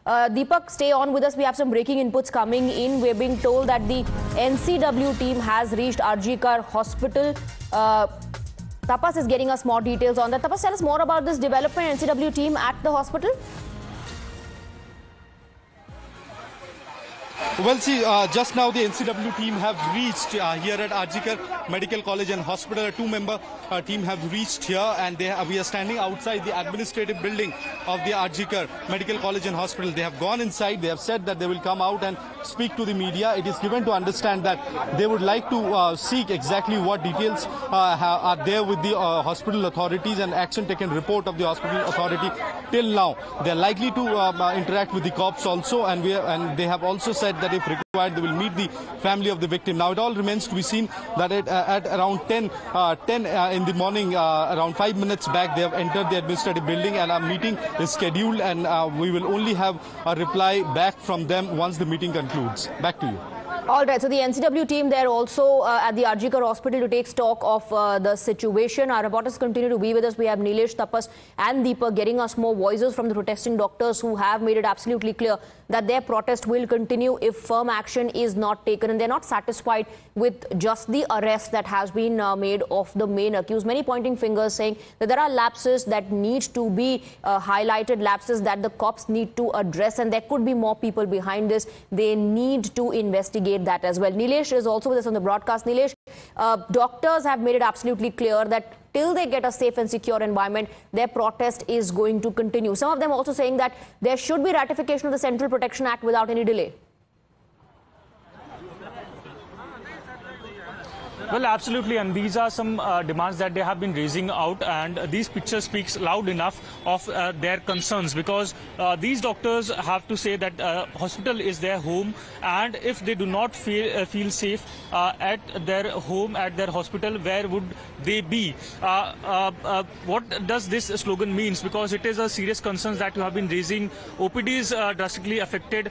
Deepak, stay on with us. We have some breaking inputs coming in. We're being told that the NCW team has reached RG Kar Hospital. Tapas is getting us more details on that. Tapas, tell us more about this development, NCW team at the hospital. Well, see, just now the NCW team have reached here at RG Kar Medical College and Hospital. A two-member team have reached here, and we are standing outside the administrative building of the RG Kar Medical College and Hospital. They have gone inside. They have said that they will come out and speak to the media. It is given to understand that they would like to seek exactly what details are there with the hospital authorities and action taken report of the hospital authority till now. They are likely to interact with the cops also, and they have also said that if required, they will meet the family of the victim. Now, it all remains to be seen that at around 10 in the morning, around 5 minutes back, they have entered the administrative building, and a meeting is scheduled, and we will only have a reply back from them once the meeting concludes. Back to you. All right, so the NCW team there also at the RG Kar Hospital to take stock of the situation. Our reporters continue to be with us. We have Nilesh, Tapas and Deepak getting us more voices from the protesting doctors who have made it absolutely clear that their protest will continue if firm action is not taken, and they're not satisfied with just the arrest that has been made of the main accused. Many pointing fingers saying that there are lapses that need to be highlighted, lapses that the cops need to address, and there could be more people behind this. They need to investigate that as well. Nilesh is also with us on the broadcast. Nilesh, doctors have made it absolutely clear that till they get a safe and secure environment, their protest is going to continue. Some of them also saying that there should be ratification of the Central Protection Act without any delay. Well, absolutely, and these are some demands that they have been raising out, and these pictures speaks loud enough of their concerns, because these doctors have to say that hospital is their home, and if they do not feel safe at their home, at their hospital, where would they be? What does this slogan means? Because it is a serious concern that you have been raising. OPD is drastically affected.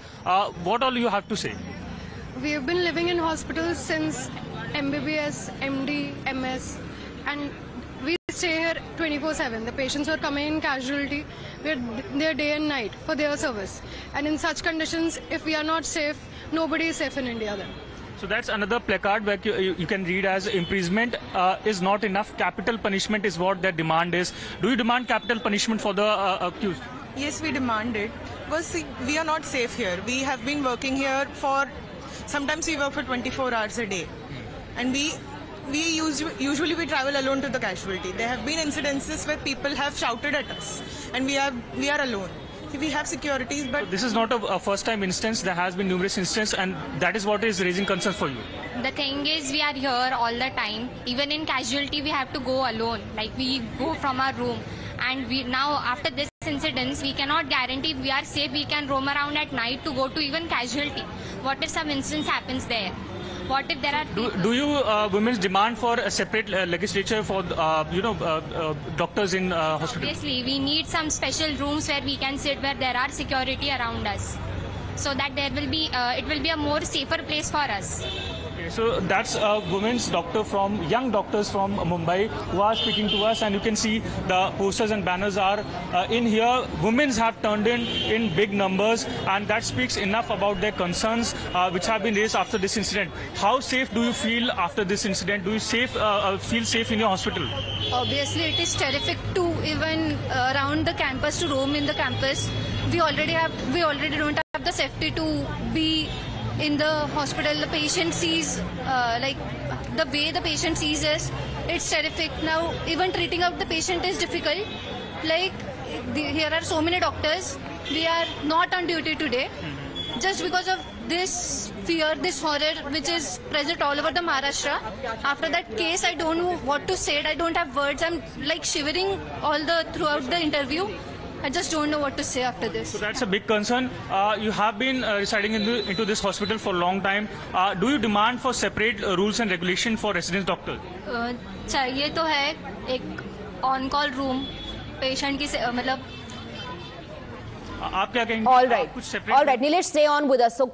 What all you have to say? We have been living in hospitals since MBBS, MD, MS, and we stay here 24/7. The patients who are coming in casualty, we're there day and night for their service. And in such conditions, if we are not safe, nobody is safe in India then. So that's another placard where you can read as imprisonment is not enough. Capital punishment is what their demand is. Do you demand capital punishment for the accused? Yes, we demand it. Because see, we are not safe here. We have been working here for, sometimes we work for 24 hours a day. And usually we travel alone to the casualty. There have been incidences where people have shouted at us, and we are alone. We have securities, but this is not a first-time instance. There has been numerous instances, and that is what is raising concern for you. The thing is, we are here all the time. Even in casualty, we have to go alone. Like, we go from our room, and now after this incidents, we cannot guarantee we are safe. We can roam around at night to go to even casualty. What if some instance happens there? What if there are... Do you women's demand for a separate legislature for doctors in hospitals? Obviously, we need some special rooms where we can sit, where there are security around us, so that there will be it will be a more safer place for us. Okay, so that's a women's doctor young doctors from Mumbai who are speaking to us, and you can see the posters and banners are in here. Women's have turned in big numbers, and that speaks enough about their concerns which have been raised after this incident. How safe do you feel after this incident? Do you feel safe in your hospital? Obviously, it is terrific to even around the campus, to roam in the campus. We already don't have the safety to be in the hospital. The patient sees, like the way the patient sees us, it's terrific. Now, even treating out the patient is difficult. Like, here are so many doctors. We are not on duty today just because of this fear, this horror which is present all over the Maharashtra. After that case, I don't know what to say. I don't have words. I'm like shivering throughout the interview. I just don't know what to say after this. So that's a big concern. You have been residing into this hospital for a long time. Do you demand for separate rules and regulation for resident doctors? चाहिए तो है एक on-call room, patient की मतलब. आप क्या कहेंगे? All right, Nilesh, stay on with us. So